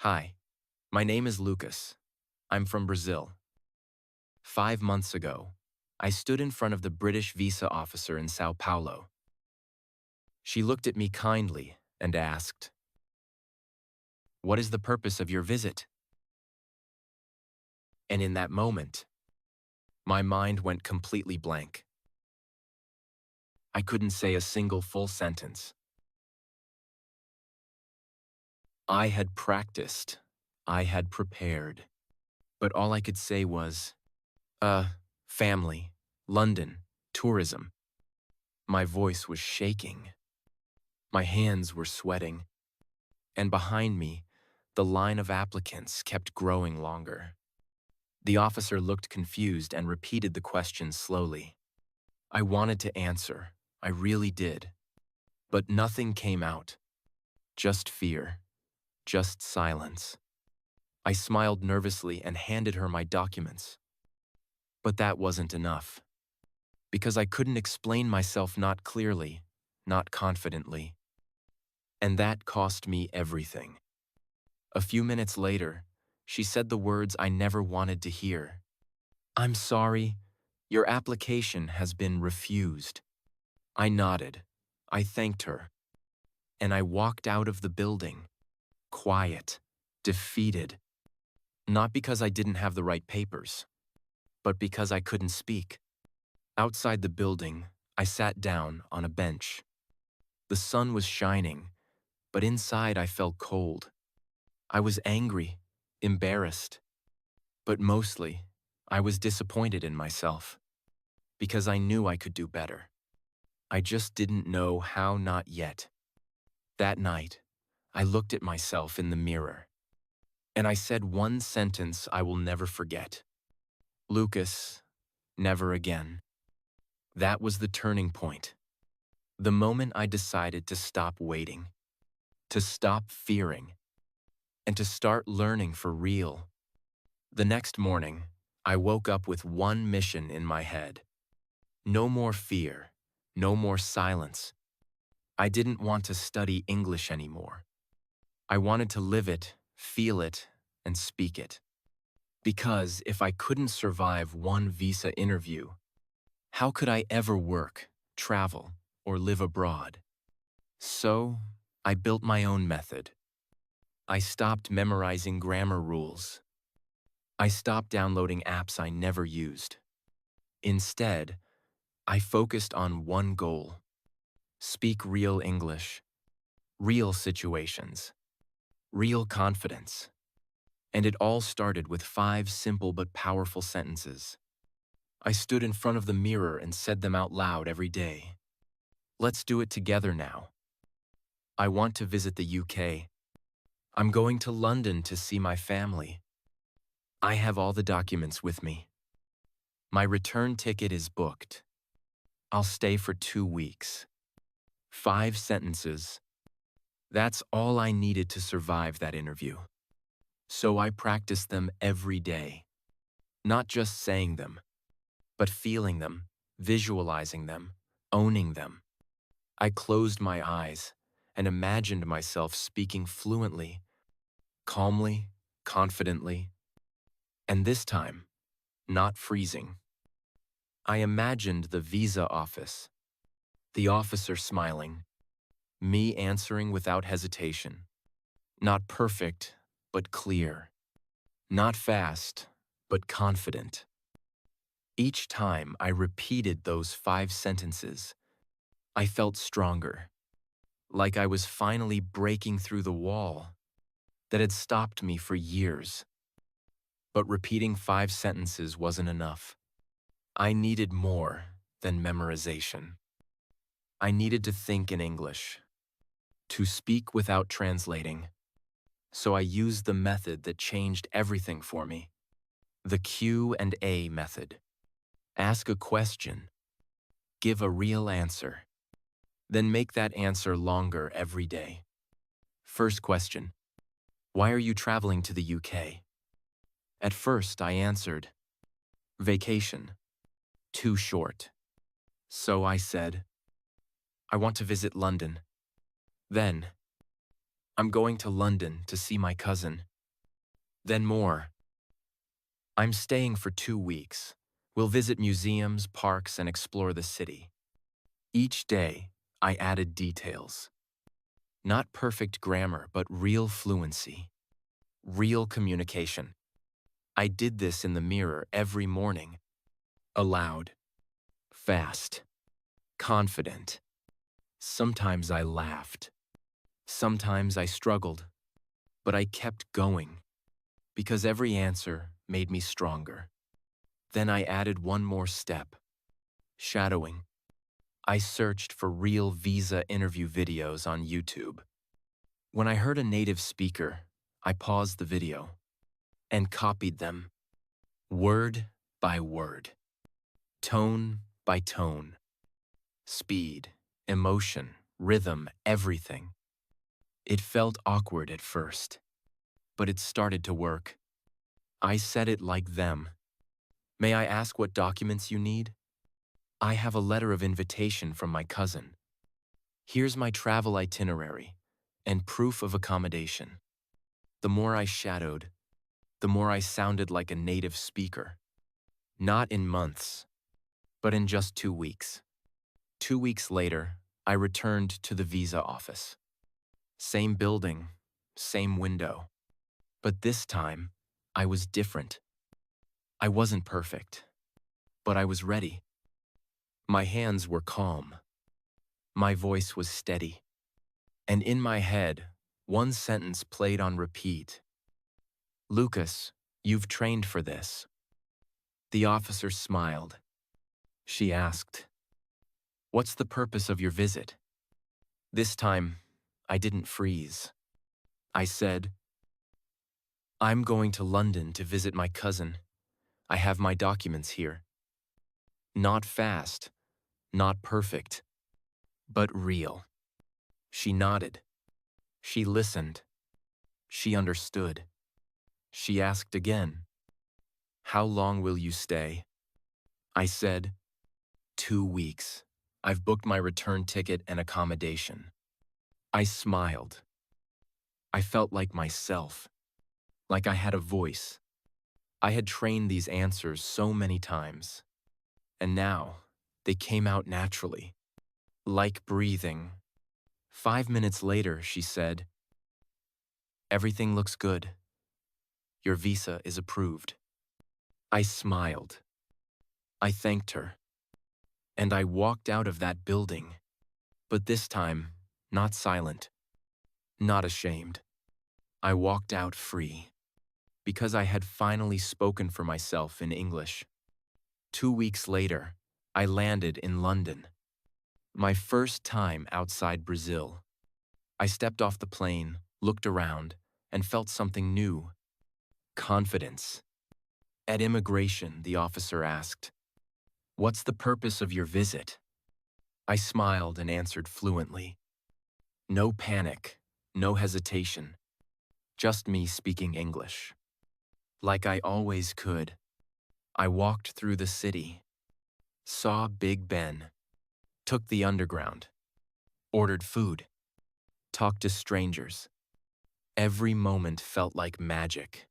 Hi, my name is Lucas. I'm from Brazil. 5 months ago, I stood in front of the British visa officer in Sao Paulo. She looked at me kindly and asked, "What is the purpose of your visit?" And in that moment, my mind went completely blank. I couldn't say a single full sentence. I had practiced. I had prepared. But all I could say was, family, London, tourism. My voice was shaking. My hands were sweating. And behind me, the line of applicants kept growing longer. The officer looked confused and repeated the question slowly. I wanted to answer. I really did. But nothing came out. Just fear. Just silence. I smiled nervously and handed her my documents. But that wasn't enough. Because I couldn't explain myself not clearly, not confidently. And that cost me everything. A few minutes later, she said the words I never wanted to hear. "I'm sorry, your application has been refused." I nodded. I thanked her. And I walked out of the building, quiet, defeated. Not because I didn't have the right papers, but because I couldn't speak. Outside the building, I sat down on a bench. The sun was shining, but inside I felt cold. I was angry, embarrassed, but mostly, I was disappointed in myself, because I knew I could do better. I just didn't know how not yet. That night, I looked at myself in the mirror, and I said one sentence I will never forget. "Lucas, never again." That was the turning point. The moment I decided to stop waiting, to stop fearing, and to start learning for real. The next morning, I woke up with one mission in my head. No more fear, no more silence. I didn't want to study English anymore. I wanted to live it, feel it, and speak it. Because if I couldn't survive one visa interview, how could I ever work, travel, or live abroad? So, I built my own method. I stopped memorizing grammar rules. I stopped downloading apps I never used. Instead, I focused on one goal: speak real English, real situations, real confidence. And it all started with 5 simple but powerful sentences. I stood in front of the mirror and said them out loud every day. Let's do it together now. I want to visit the UK. I'm going to London to see my family. I have all the documents with me. My return ticket is booked. I'll stay for 2 weeks. 5 sentences. That's all I needed to survive that interview. So I practiced them every day. Not just saying them, but feeling them, visualizing them, owning them. I closed my eyes and imagined myself speaking fluently, calmly, confidently, and this time, not freezing. I imagined the visa office, the officer smiling, me answering without hesitation. Not perfect, but clear. Not fast, but confident. Each time I repeated those 5 sentences, I felt stronger, like I was finally breaking through the wall that had stopped me for years. But repeating 5 sentences wasn't enough. I needed more than memorization. I needed to think in English, to speak without translating. So I used the method that changed everything for me. The Q&A method. Ask a question. Give a real answer. Then make that answer longer every day. First question. Why are you traveling to the UK? At first, I answered, vacation. Too short. So I said, I want to visit London. Then, I'm going to London to see my cousin. Then more. I'm staying for 2 weeks. We'll visit museums, parks, and explore the city. Each day, I added details. Not perfect grammar, but real fluency. Real communication. I did this in the mirror every morning. Aloud. Fast. Confident. Sometimes I laughed. Sometimes I struggled. But I kept going. Because every answer made me stronger. Then I added one more step. Shadowing. I searched for real visa interview videos on YouTube. When I heard a native speaker, I paused the video and copied them, word by word, tone by tone, speed, emotion, rhythm, everything. It felt awkward at first, but it started to work. I said it like them. May I ask what documents you need? I have a letter of invitation from my cousin. Here's my travel itinerary and proof of accommodation. The more I shadowed, the more I sounded like a native speaker. Not in months, but in just 2 weeks. 2 weeks later, I returned to the visa office. Same building, same window. But this time, I was different. I wasn't perfect, but I was ready. My hands were calm. My voice was steady. And in my head, one sentence played on repeat. Lukas, you've trained for this. The officer smiled. She asked, what's the purpose of your visit? This time, I didn't freeze. I said, I'm going to London to visit my cousin. I have my documents here. Not fast, not perfect, but real. She nodded. She listened. She understood. She asked again, how long will you stay? I said, 2 weeks. I've booked my return ticket and accommodation. I smiled. I felt like myself, like I had a voice. I had trained these answers so many times, and now they came out naturally, like breathing. 5 minutes later, she said, everything looks good. Your visa is approved. I smiled. I thanked her. And I walked out of that building. But this time, not silent, not ashamed. I walked out free. Because I had finally spoken for myself in English. 2 weeks later, I landed in London. My first time outside Brazil. I stepped off the plane, looked around, and felt something new. Confidence. At immigration, the officer asked, what's the purpose of your visit? I smiled and answered fluently. No panic, no hesitation. Just me speaking English. Like I always could. I walked through the city, saw Big Ben, took the underground, ordered food, talked to strangers. Every moment felt like magic.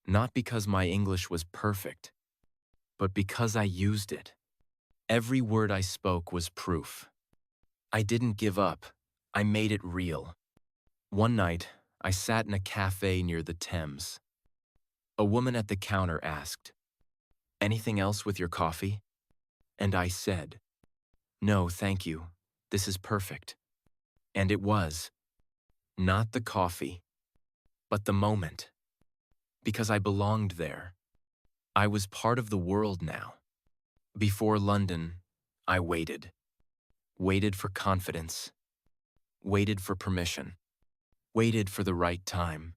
Not because my English was perfect, but because I used it. Every word I spoke was proof. I didn't give up. I made it real. One night, I sat in a cafe near the Thames. A woman at the counter asked, anything else with your coffee? And I said, no, thank you. This is perfect. And it was. Not the coffee, but the moment. Because I belonged there. I was part of the world now. Before London, I waited. Waited for confidence. Waited for permission. Waited for the right time.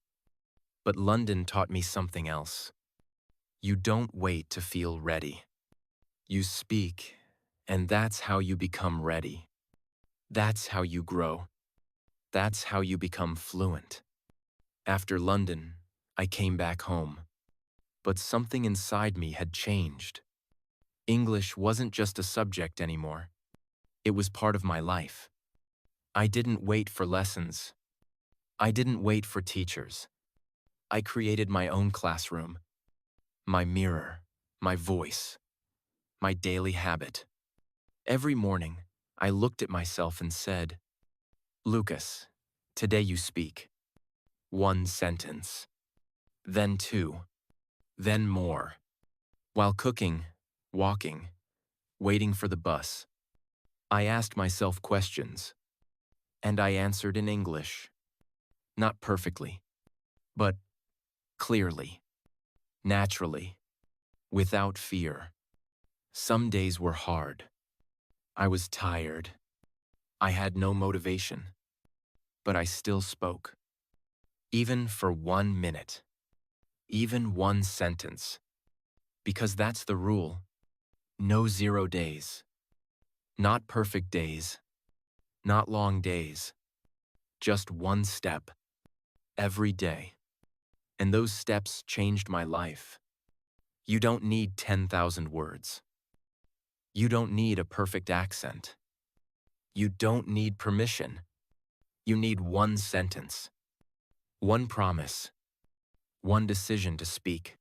But London taught me something else. You don't wait to feel ready. You speak, and that's how you become ready. That's how you grow. That's how you become fluent. After London, I came back home. But something inside me had changed. English wasn't just a subject anymore. It was part of my life. I didn't wait for lessons. I didn't wait for teachers. I created my own classroom, my mirror, my voice, my daily habit. Every morning, I looked at myself and said, Lucas, today you speak. One sentence, then two, then more. While cooking, walking, waiting for the bus, I asked myself questions, and I answered in English. Not perfectly, but clearly, naturally, without fear. Some days were hard. I was tired. I had no motivation, but I still spoke. Even for 1 minute, even one sentence, because that's the rule. No 0 days, not perfect days, not long days, just one step, every day. And those steps changed my life. You don't need 10,000 words. You don't need a perfect accent. You don't need permission. You need one sentence, one promise, one decision to speak.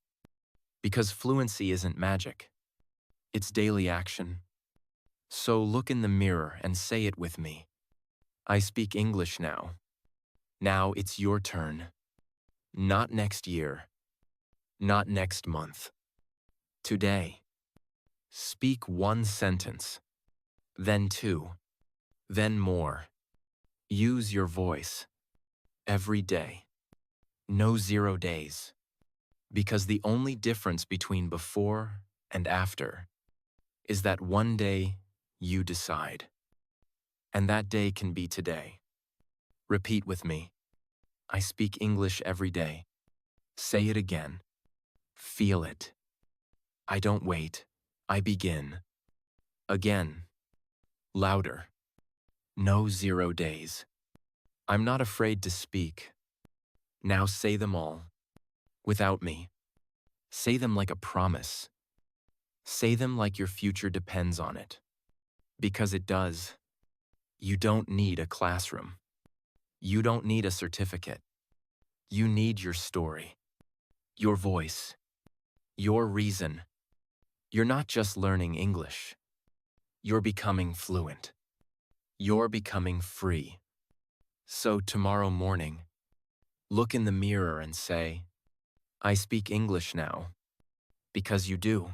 Because fluency isn't magic. It's daily action. So look in the mirror and say it with me. I speak English now. Now it's your turn. Not next year. Not next month. Today. Speak one sentence. Then two. Then more. Use your voice. Every day. No 0 days. Because the only difference between before and after is that one day you decide. And that day can be today. Repeat with me. I speak English every day. Say it again. Feel it. I don't wait. I begin. Again. Louder. No 0 days. I'm not afraid to speak. Now say them all. Without me. Say them like a promise. Say them like your future depends on it. Because it does. You don't need a classroom. You don't need a certificate. You need your story. Your voice. Your reason. You're not just learning English. You're becoming fluent. You're becoming free. So tomorrow morning, look in the mirror and say, I speak English now. Because you do.